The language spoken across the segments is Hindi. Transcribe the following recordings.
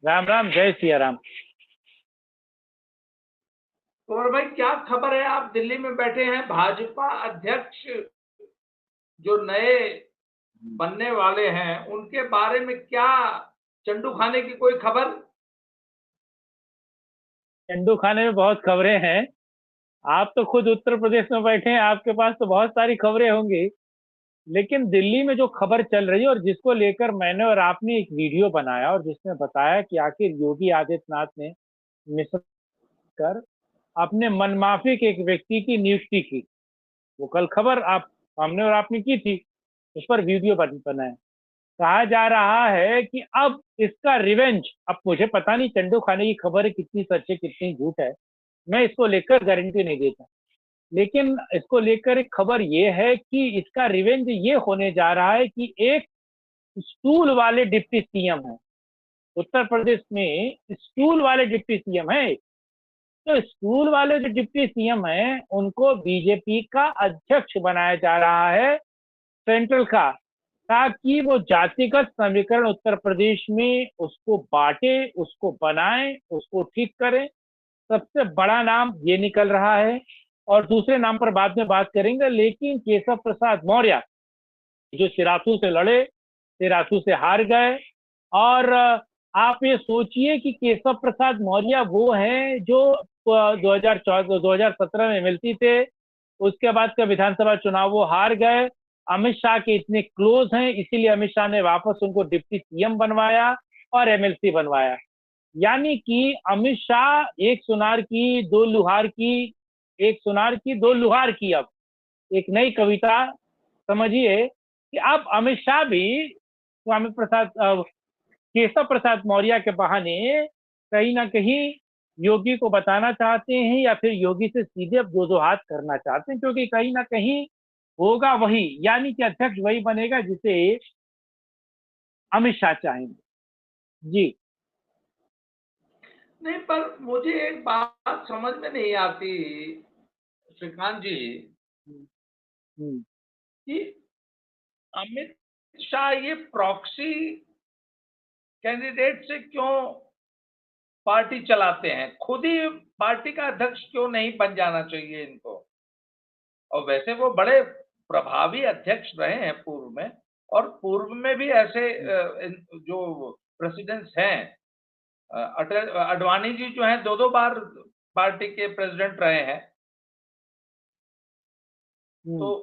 राम राम, जय सिया राम। तो और भाई क्या खबर है? आप दिल्ली में बैठे हैं, भाजपा अध्यक्ष जो नए बनने वाले हैं उनके बारे में क्या चंडू खाने की कोई खबर? चंदू खाने में बहुत खबरें हैं। आप तो खुद उत्तर प्रदेश में बैठे हैं, आपके पास तो बहुत सारी खबरें होंगी। लेकिन दिल्ली में जो खबर चल रही है और जिसको लेकर मैंने और आपने एक वीडियो बनाया और जिसमें बताया कि आखिर योगी आदित्यनाथ ने मिस कर अपने मनमाफिक एक व्यक्ति की नियुक्ति की। वो कल खबर आप हमने और आपने की थी, उस पर वीडियो बनाया। कहा जा रहा है कि अब इसका रिवेंज, अब मुझे पता नहीं चंदू खाने की खबर कितनी सच है कितनी झूठ है, मैं इसको लेकर गारंटी नहीं देता। लेकिन इसको लेकर एक खबर ये है कि इसका रिवेंज ये होने जा रहा है कि एक स्टूल वाले डिप्टी सीएम है उत्तर प्रदेश में, स्टूल वाले डिप्टी सीएम है। तो स्टूल वाले जो डिप्टी सीएम है उनको बीजेपी का अध्यक्ष बनाया जा रहा है, सेंट्रल का, ताकि वो जातिगत समीकरण उत्तर प्रदेश में उसको बांटे, उसको बनाए, उसको ठीक करे। सबसे बड़ा नाम ये निकल रहा है और दूसरे नाम पर बाद में बात करेंगे। लेकिन केशव प्रसाद मौर्य जो सिराथू से लड़े, सिराथू से हार गए। और आप ये सोचिए कि केशव प्रसाद मौर्य वो हैं जो 2014 2017 में मिलती थे, उसके बाद का विधानसभा चुनाव वो हार गए। अमित शाह के इतने क्लोज हैं, इसीलिए अमित शाह ने वापस उनको डिप्टी सीएम बनवाया और एमएलसी बनवाया। यानी कि अमित शाह एक सुनार की दो लुहार की, एक सुनार की दो लुहार की, अब एक नई कविता समझिए कि अब अमित शाह भी स्वामी प्रसाद केशव प्रसाद मौर्य के बहाने कहीं ना कहीं योगी को बताना चाहते हैं या फिर योगी से सीधे अब दो दो हाथ करना चाहते हैं, क्योंकि कहीं ना कहीं होगा वही, यानी कि अध्यक्ष वही बनेगा जिसे अमित शाह चाहेंगे। जी। नहीं, पर मुझे एक बात समझ में नहीं आती श्रीकांत जी, हम्म। कि अमित शाह ये प्रॉक्सी कैंडिडेट से क्यों पार्टी चलाते हैं? खुद ही पार्टी का अध्यक्ष क्यों नहीं बन जाना चाहिए इनको? और वैसे वो बड़े प्रभावी अध्यक्ष रहे हैं पूर्व में, और पूर्व में भी ऐसे जो प्रेसिडेंट्स हैं, अटल अडवाणी जी जो हैं, दो दो बार पार्टी के प्रेसिडेंट रहे हैं। तो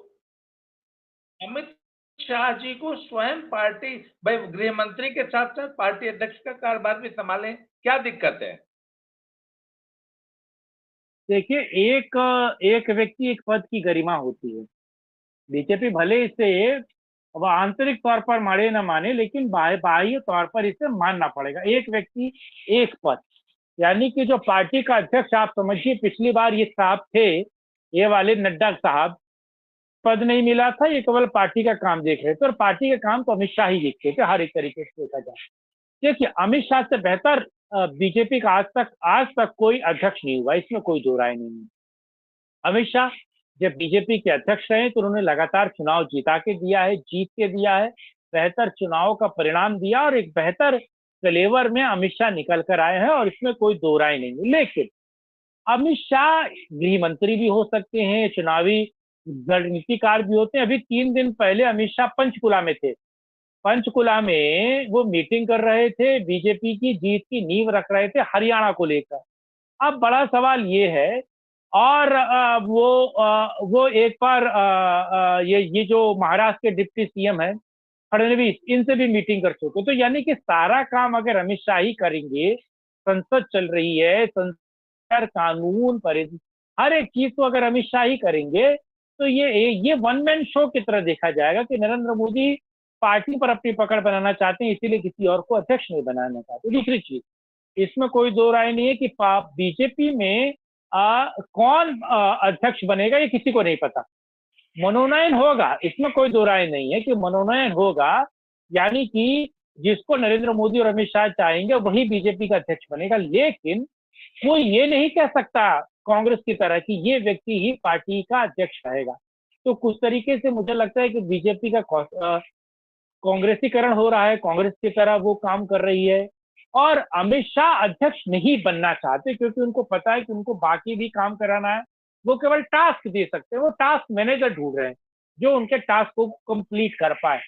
हम्म। अमित शाह जी को स्वयं पार्टी, भाई गृह मंत्री के साथ साथ पार्टी अध्यक्ष का कार्यभार भी संभालें, क्या दिक्कत है? देखिए, एक एक व्यक्ति एक पद की गरिमा होती है। बीजेपी भले इसे अब आंतरिक तौर पर माने ना माने, लेकिन बाह्य तौर पर इसे मानना पड़ेगा। एक व्यक्ति एक पद, यानी कि जो पार्टी का अध्यक्ष, आप समझिए पिछली बार ये साहब थे, ये वाले नड्डा साहब, पद नहीं मिला था, ये केवल पार्टी का काम देख रहे थे और पार्टी का काम तो अमित शाह ही देखते थे हर एक तरीके से देखा जाए। देखिए, अमित शाह से बेहतर बीजेपी का आज तक कोई अध्यक्ष नहीं हुआ, इसमें कोई दो राय नहीं है। अमित शाह जब बीजेपी के अध्यक्ष रहे तो उन्होंने लगातार चुनाव जीता के दिया है, जीत के दिया है, बेहतर चुनाव का परिणाम दिया और एक बेहतर फ्लेवर में अमित शाह निकल कर आए हैं और इसमें कोई दो राय नहीं है। लेकिन अमित शाह गृह मंत्री भी हो सकते हैं, चुनावी रणनीतिकार भी होते हैं। अभी 3 दिन पहले अमित शाह पंचकुला में थे, पंचकुला में वो मीटिंग कर रहे थे, बीजेपी की जीत की नींव रख रहे थे हरियाणा को लेकर। अब बड़ा सवाल ये है, और वो एक बार ये जो महाराष्ट्र के डिप्टी सीएम है फडणवीस, इनसे भी मीटिंग कर चुके। तो यानी कि सारा काम अगर अमित शाह ही करेंगे, संसद चल रही है, संसद कानून परिधि हर एक चीज को अगर अमित शाह ही करेंगे, तो ये वन मैन शो की तरह देखा जाएगा कि नरेंद्र मोदी पार्टी पर अपनी पकड़ बनाना चाहते हैं, इसीलिए किसी और को अध्यक्ष नहीं बनाना चाहते। दूसरी चीज, इसमें कोई दो राय नहीं है कि बीजेपी में कौन अध्यक्ष बनेगा, ये किसी को नहीं पता। मनोनयन होगा, इसमें कोई दो राय नहीं है कि मनोनयन होगा, यानी कि जिसको नरेंद्र मोदी और अमित शाह चाहेंगे वही बीजेपी का अध्यक्ष बनेगा। लेकिन वो ये नहीं कह सकता कांग्रेस की तरह कि ये व्यक्ति ही पार्टी का अध्यक्ष रहेगा। तो कुछ तरीके से मुझे लगता है कि बीजेपी का कांग्रेसीकरण हो रहा है, कांग्रेस की तरह वो काम कर रही है। और अमित शाह अध्यक्ष नहीं बनना चाहते, क्योंकि उनको पता है कि उनको बाकी भी काम कराना है। वो केवल टास्क दे सकते हैं, वो टास्क मैनेजर ढूंढ रहे हैं जो उनके टास्क को कंप्लीट कर पाए।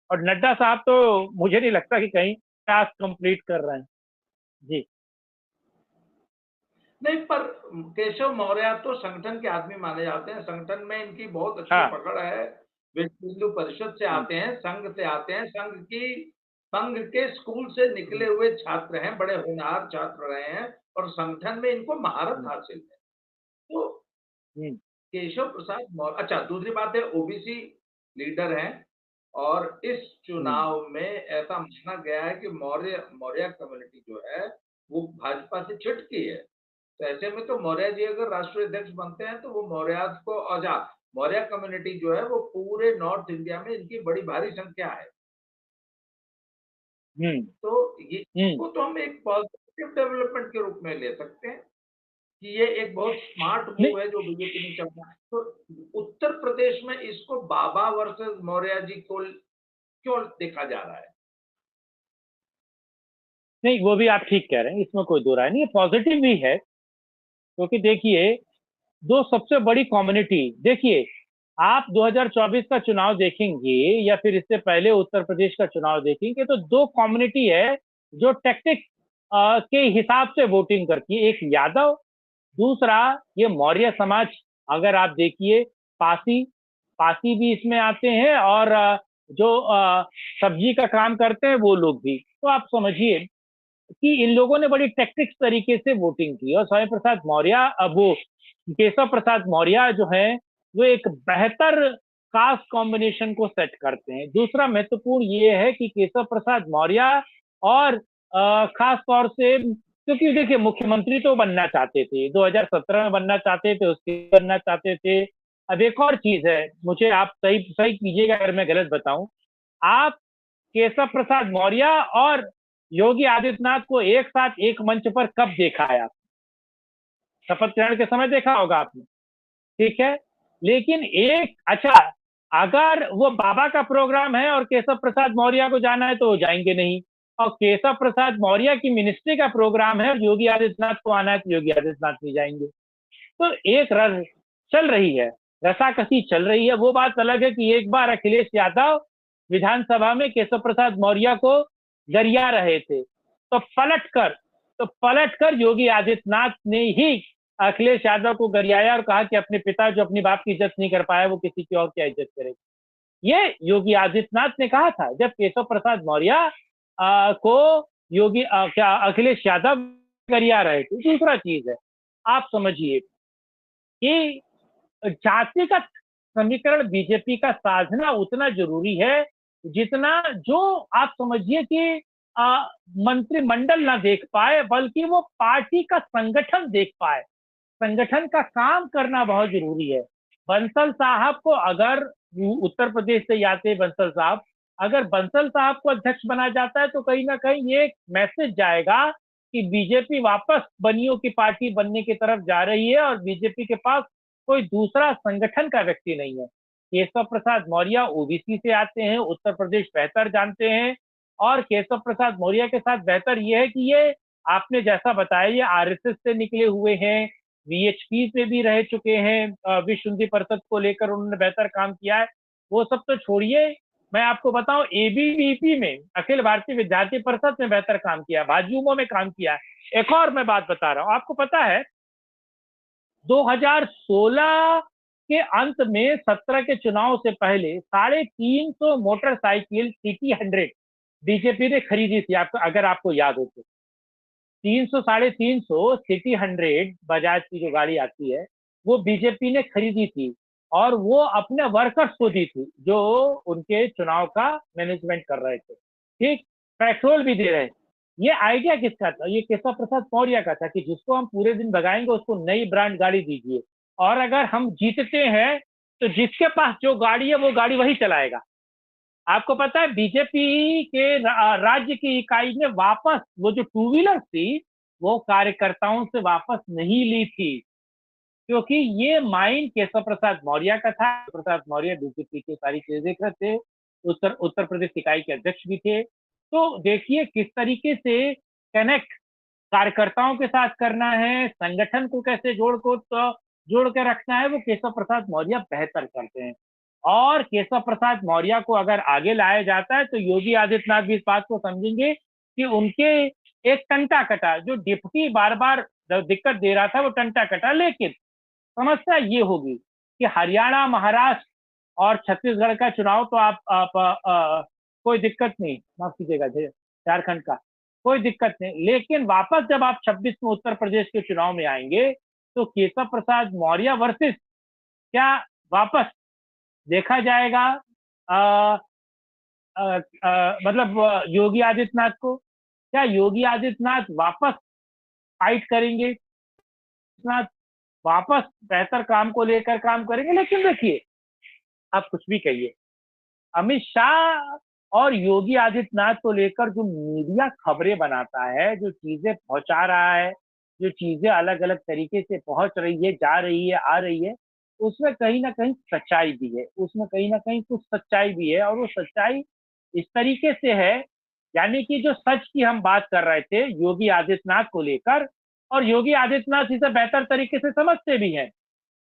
और नड्डा साहब तो मुझे नहीं लगता कि कहीं टास्क कंप्लीट कर रहे हैं। जी। नहीं, पर केशव मौर्य तो संगठन के आदमी माने जाते हैं, संगठन में इनकी बहुत अच्छी हाँ। पकड़ है। विश्व हिंदू परिषद से आते हैं, संघ से आते हैं, संघ के स्कूल से निकले हुए छात्र हैं, बड़े होनहार छात्र रहे हैं और संगठन में इनको महारत हासिल है। तो केशव प्रसाद मौर्य, अच्छा, दूसरी बात है ओबीसी लीडर हैं और इस चुनाव में ऐसा माना गया है कि मौर्य कम्युनिटी जो है वो भाजपा से छिटकी है। तो ऐसे में तो मौर्य जी अगर राष्ट्रीय अध्यक्ष बनते हैं तो वो मौर्य कम्युनिटी जो है वो पूरे नॉर्थ इंडिया में इनकी बड़ी भारी संख्या है। तो ये इसको तो हम एक पॉजिटिव डेवलपमेंट के रूप में ले सकते हैं कि ये एक बहुत स्मार्ट नहीं मूव है जो बीजेपी ने चला है। तो उत्तर प्रदेश में इसको बाबा वर्सेस मौर्य जी को क्यों देखा जा रहा है? नहीं, वो भी आप ठीक कह रहे हैं, इसमें कोई दो राय नहीं, ये पॉजिटिव भी है। क्योंकि देखिए, दो सबसे बड़ी कम्युनिटी, देखिए आप 2024 का चुनाव देखेंगे या फिर इससे पहले उत्तर प्रदेश का चुनाव देखेंगे तो दो कम्युनिटी है जो टैक्टिक्स के हिसाब से वोटिंग करती है। एक यादव, दूसरा ये मौर्य समाज। अगर आप देखिए, पासी पासी भी इसमें आते हैं, और जो सब्जी का काम करते हैं वो लोग भी। तो आप समझिए कि इन लोगों ने बड़ी टैक्टिक्स तरीके से वोटिंग की, और स्वामी प्रसाद मौर्य, अब वो केशव प्रसाद मौर्य जो है वो एक बेहतर कास्ट कॉम्बिनेशन को सेट करते हैं। दूसरा महत्वपूर्ण ये है कि केशव प्रसाद मौर्य और खास तौर से, क्योंकि देखिए मुख्यमंत्री तो बनना चाहते थे, 2017 में बनना चाहते थे, उसके बनना चाहते थे। अब एक और चीज है, मुझे आप सही सही कीजिएगा अगर मैं गलत बताऊं, आप केशव प्रसाद मौर्य और योगी आदित्यनाथ को एक साथ एक मंच पर कब देखा है आप? शपथ ग्रहण के समय देखा होगा आपने, ठीक है। लेकिन एक, अच्छा, अगर वो बाबा का प्रोग्राम है और केशव प्रसाद मौर्य को जाना है तो वो जाएंगे नहीं, और केशव प्रसाद मौर्य की मिनिस्ट्री का प्रोग्राम है और योगी आदित्यनाथ को आना है तो योगी आदित्यनाथ नहीं जाएंगे। तो एक रस चल रही है, रसाकसी चल रही है। वो बात अलग है कि एक बार अखिलेश यादव विधानसभा में केशव प्रसाद मौर्य को गरिया रहे थे, तो पलटकर योगी आदित्यनाथ ने ही अखिलेश यादव को गरियाया और कहा कि अपने पिता जो अपनी बाप की इज्जत नहीं कर पाया वो किसी की और क्या इज्जत करेगा। ये योगी आदित्यनाथ ने कहा था जब केशव प्रसाद मौर्य को क्या अखिलेश यादव गरिया रहे थे। दूसरा चीज है, आप समझिए कि जातिगत समीकरण बीजेपी का साधना उतना जरूरी है जितना, जो आप समझिए कि मंत्रिमंडल ना देख पाए बल्कि वो पार्टी का संगठन देख पाए। संगठन का काम करना बहुत जरूरी है। बंसल साहब को अगर, उत्तर प्रदेश से आते बंसल साहब, अगर बंसल साहब को अध्यक्ष बना जाता है तो कहीं ना कहीं ये एक मैसेज जाएगा कि बीजेपी वापस बनियों की पार्टी बनने की तरफ जा रही है और बीजेपी के पास कोई दूसरा संगठन का व्यक्ति नहीं है। केशव प्रसाद मौर्य ओबीसी से आते हैं, उत्तर प्रदेश बेहतर जानते हैं, और केशव प्रसाद मौर्य के साथ बेहतर ये है कि ये, आपने जैसा बताया, ये आरएसएस से निकले हुए हैं, वीएचपी में भी रह चुके हैं, विश्व हिंदी परिषद को लेकर उन्होंने बेहतर काम किया है। वो सब तो छोड़िए, मैं आपको बताऊं एबीवीपी में, अखिल भारतीय विद्यार्थी परिषद में बेहतर काम किया, भाजयुमो में काम किया है। एक और मैं बात बता रहा हूं, आपको पता है 2016 के अंत में 17 के चुनाव से पहले 350 मोटरसाइकिल सिटी 100 बीजेपी ने खरीदी थी, आपको अगर आपको याद हो तो। 300 सिटी 100 बजाज की जो गाड़ी आती है वो बीजेपी ने खरीदी थी, और वो अपने वर्कर्स को दी थी जो उनके चुनाव का मैनेजमेंट कर रहे थे, ठीक। पेट्रोल भी दे रहे थे। ये आइडिया किसका था? ये केशव प्रसाद मौर्य का था कि जिसको हम पूरे दिन भगाएंगे उसको नई ब्रांड गाड़ी दीजिए, और अगर हम जीतते हैं तो जिसके पास जो गाड़ी है वो गाड़ी वही चलाएगा। आपको पता है बीजेपी के राज्य की इकाई ने वापस वो जो टू व्हीलर थी वो कार्यकर्ताओं से वापस नहीं ली थी, क्योंकि ये माइंड केशव प्रसाद मौर्य का था। प्रसाद मौर्य बीजेपी की सारी चीजें देख रहे थे, उत्तर प्रदेश इकाई के अध्यक्ष भी थे। तो देखिए किस तरीके से कनेक्ट कार्यकर्ताओं के साथ करना है, संगठन को कैसे जोड़ के रखना है, वो केशव प्रसाद मौर्य बेहतर करते हैं। और केशव प्रसाद मौर्य को अगर आगे लाया जाता है तो योगी आदित्यनाथ भी इस बात को समझेंगे कि उनके एक टंटा कटा जो डिप्टी बार बार दिक्कत दे रहा था वो टंटा कटा। लेकिन समस्या ये होगी कि हरियाणा, महाराष्ट्र और छत्तीसगढ़ का चुनाव तो आप कोई दिक्कत नहीं, माफ कीजिएगा, झारखंड का कोई दिक्कत नहीं, लेकिन वापस जब आप 26 में उत्तर प्रदेश के चुनाव में आएंगे तो केशव प्रसाद मौर्य वर्सेस क्या वापस देखा जाएगा मतलब योगी आदित्यनाथ को? क्या योगी आदित्यनाथ वापस फाइट करेंगे, वापस बेहतर काम को लेकर काम करेंगे? लेकिन देखिए, आप कुछ भी कहिए, अमित शाह और योगी आदित्यनाथ को लेकर जो मीडिया खबरें बनाता है, जो चीजें पहुंचा रहा है, जो चीजें अलग अलग तरीके से पहुंच रही है, जा रही है, आ रही है, उसमें कहीं ना कहीं सच्चाई भी है, उसमें कहीं ना कहीं कुछ सच्चाई भी है। और वो सच्चाई इस तरीके से है, यानी कि जो सच की हम बात कर रहे थे योगी आदित्यनाथ को लेकर, और योगी आदित्यनाथ इसे बेहतर तरीके से समझते भी हैं।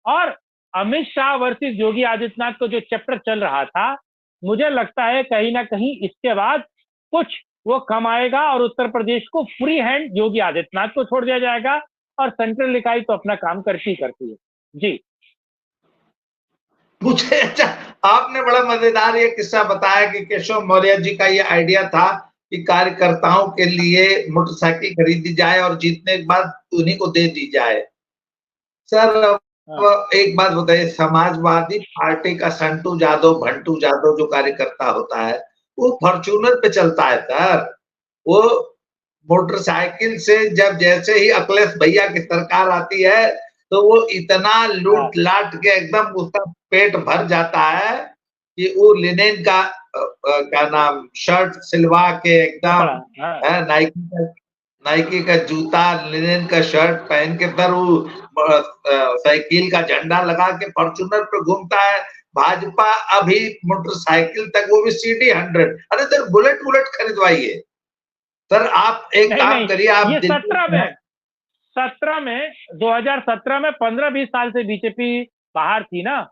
और अमित शाह वर्सेस योगी आदित्यनाथ को जो चैप्टर चल रहा था, मुझे लगता है कहीं ना कहीं इसके बाद कुछ वो कम आएगा और उत्तर प्रदेश को फ्री हैंड योगी आदित्यनाथ को छोड़ दिया जाएगा और सेंट्रल इकाई तो अपना काम करती है। जी, मुझे अच्छा, आपने बड़ा मजेदार ये किस्सा बताया कि केशव मौर्य जी का ये आइडिया था कि कार्यकर्ताओं के लिए मोटरसाइकिल खरीदी जाए और जीतने के बाद उन्हीं को दे दी जाए। सर एक बात बताइए, समाजवादी पार्टी का संटू जादव, भंटू जादव जो कार्यकर्ता होता है वो फॉर्च्यूनर पे चलता है सर। वो मोटरसाइकिल से जब जैसे ही अखिलेश भैया की सरकार आती है तो वो इतना लूट लाट के एकदम उसका पेट भर जाता है कि वो लिनेन का क्या नाम शर्ट सिलवा के एकदम नाइकी का जूता, लिनेन का शर्ट पहन के फिर वो साइकिल का झंडा लगा के फॉर्च्यूनर पे घूमता है। भाजपा अभी मोटरसाइकिल तक, वो भी CD 100। अरे सर बुलेट खरीदवाइए सर। आप एक काम करिए, आप ये 17 में 2017 में 15-20 साल से बीजेपी बाहर थी ना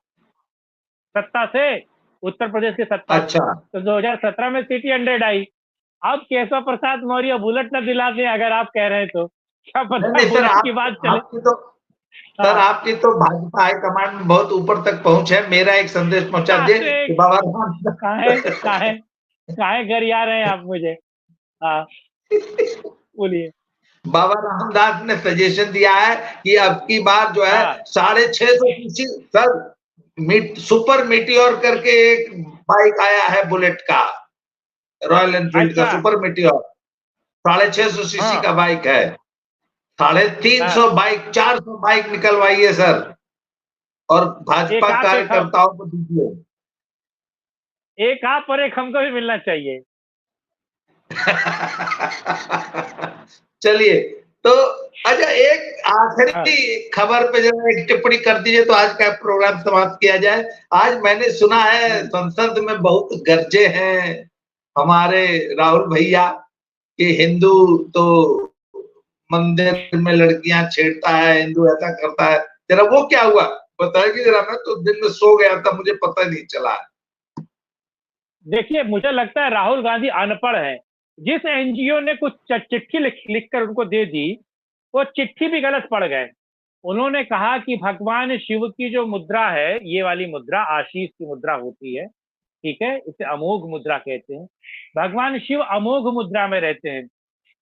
सत्ता से, उत्तर प्रदेश के सत्ता। अच्छा, तो 2017 में CD 100 आई। अब केशव प्रसाद मौर्य बुलेट न दिला दे, अगर आप कह रहे हैं तो क्या पता बुलेट की बात चले। सर आपकी तो भाजपा हाईकमांड में बहुत ऊपर तक पहुंच है। मेरा एक संदेश पहुंचा दे कि बाबा काहे गरिया रहे हैं आप मुझे? हाँ बोलिए। बाबा रामदास ने सजेशन दिया है कि अब की बार जो है 650 सर सुपर मीटियोर करके एक बाइक आया है बुलेट का, रॉयल एनफील्ड का सुपर मीटियोर, 650 सीसी का बाइक है। 350 बाइक, 400 बाइक निकलवाइए सर और भाजपा कार्यकर्ताओं को दीजिए। एक आप और एक हमको भी मिलना चाहिए। चलिए, तो अच्छा एक आखिरी खबर पे जरा एक टिप्पणी कर दीजिए तो आज का प्रोग्राम समाप्त किया जाए। आज मैंने सुना है संसद में बहुत गरजे हैं हमारे राहुल भैया कि हिंदू तो मंदिर में लड़कियां छेड़ता है, हिंदू ऐसा करता है। जरा वो क्या हुआ बताएगी जरा? मैं तो दिन में सो गया था, मुझे पता नहीं चला। देखिए, मुझे लगता है राहुल गांधी अनपढ़ है। जिस एनजीओ ने कुछ चिट्ठी लिख कर उनको दे दी, वो चिट्ठी भी गलत पढ़ गए। उन्होंने कहा कि भगवान शिव की जो मुद्रा है, ये वाली मुद्रा आशीष की मुद्रा होती है, ठीक है, इसे अमोघ मुद्रा कहते हैं। भगवान शिव अमोघ मुद्रा में रहते हैं।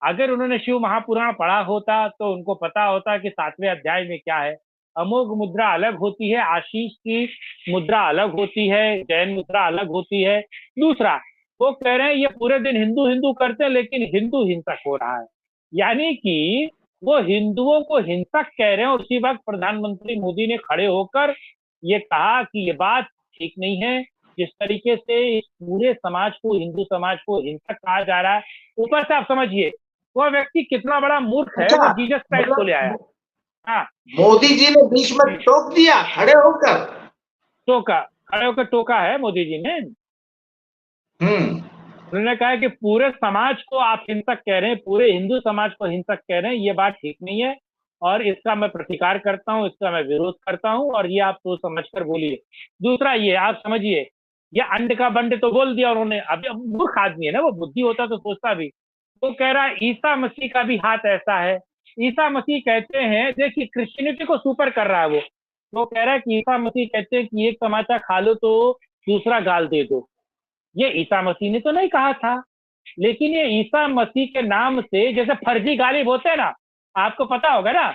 अगर उन्होंने शिव महापुराण पढ़ा होता तो उनको पता होता कि 7वें अध्याय में क्या है। अमोघ मुद्रा अलग होती है, आशीष की मुद्रा अलग होती है, जैन मुद्रा अलग होती है। दूसरा, वो कह रहे हैं ये पूरे दिन हिंदू हिंदू करते हैं लेकिन हिंदू हिंसक हो रहा है, यानी कि वो हिंदुओं को हिंसक कह रहे हैं। और उसी वक्त प्रधानमंत्री मोदी ने खड़े होकर ये कहा कि ये बात ठीक नहीं है, जिस तरीके से इस पूरे समाज को, हिंदू समाज को हिंसक कहा जा रहा है। ऊपर से आप समझिए वो व्यक्ति कितना बड़ा मूर्ख है, वो जीसस क्राइस्ट को ले आया। हाँ, मोदी जी ने बीच में टोक दिया खड़े होकर, टोका है मोदी जी ने। उन्होंने कहा कि पूरे समाज को आप हिंसक कह रहे हैं, पूरे हिंदू समाज को हिंसक कह रहे हैं, ये बात ठीक नहीं है और इसका मैं प्रतिकार करता हूँ, इसका मैं विरोध करता हूँ और ये आप सोच समझ कर बोलिए। दूसरा ये आप समझिए, ये अंड का बंड तो बोल दिया उन्होंने, अभी मूर्ख आदमी है ना, वो बुद्धि होता तो सोचता भी। वो कह रहा है ईसा मसीह का भी हाथ ऐसा है। ईसा मसीह कहते हैं, देखिए क्रिश्चियनिटी को सुपर कर रहा है वो कह रहा है कि ईसा मसीह कहते हैं कि एक तमाचा खा लो तो दूसरा गाल दे दो। ये ईसा मसीह ने तो नहीं कहा था, लेकिन ये ईसा मसीह के नाम से जैसे फर्जी गालिब होते हैं ना, आपको पता होगा ना,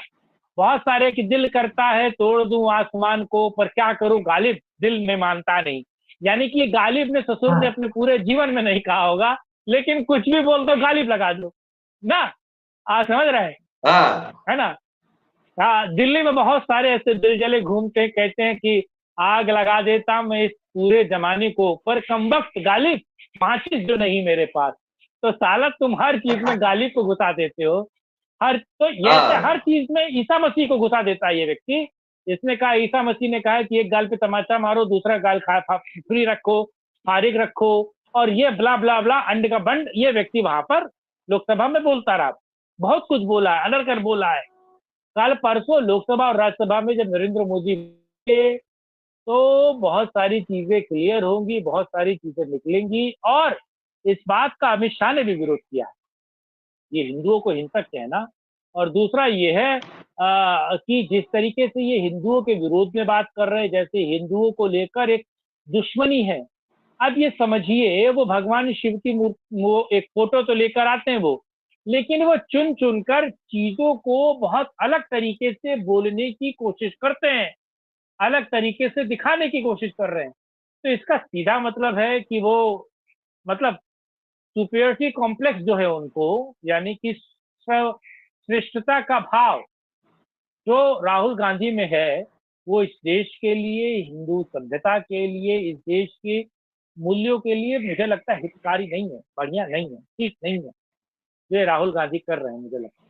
बहुत सारे कि दिल करता है तोड़ दूं आसमान को पर क्या करूं गालिब दिल में मानता नहीं। यानी कि गालिब ने ससुर ने अपने पूरे जीवन में नहीं कहा होगा, लेकिन कुछ भी बोल दो गालिब लगा दो ना। आप समझ रहे हैं, हाँ है ना। हाँ, दिल्ली में बहुत सारे ऐसे दिल जले घूमते हैं, कहते हैं कि आग लगा देता मैं इस पूरे जमाने को, पर कमबख्त गालिब माचिस जो नहीं मेरे पास। तो साला तुम हर चीज में गालिब को घुसा देते हो, हर तो ये हर हाँ चीज में ईसा मसीह को घुसा देता है ये व्यक्ति। इसने कहा, ईसा मसीह ने कहा कि एक गाल पे तमाचा मारो, दूसरा गाल फ्री रखो, फारिग रखो, और ये ब्ला ब्ला ब्ला अंड का बंड ये व्यक्ति वहां पर लोकसभा में बोलता रहा। बहुत कुछ बोला है, अनर कर बोला है। कल परसों लोकसभा और राज्यसभा में जब नरेंद्र मोदी के, तो बहुत सारी चीजें क्लियर होंगी, बहुत सारी चीजें निकलेंगी। और इस बात का अमित शाह ने भी विरोध किया, ये हिंदुओं को हिंसक कहना। और दूसरा ये है कि जिस तरीके से ये हिंदुओं के विरोध में बात कर रहे हैं, जैसे हिंदुओं को लेकर एक दुश्मनी है। अब ये समझिए, वो भगवान शिव की वो एक फोटो तो लेकर आते हैं वो, लेकिन वो चुन चुनकर चीजों को बहुत अलग तरीके से बोलने की कोशिश करते हैं, अलग तरीके से दिखाने की कोशिश कर रहे हैं। तो इसका सीधा मतलब है कि वो मतलब सुपियोरिटी कॉम्प्लेक्स जो है उनको, यानी कि श्रेष्ठता का भाव जो राहुल गांधी में है, वो इस देश के लिए, हिंदू सभ्यता के लिए, इस देश के मूल्यों के लिए मुझे लगता है हितकारी नहीं है, बढ़िया नहीं है, ठीक नहीं है, ये राहुल गांधी कर रहे हैं मुझे लगता है।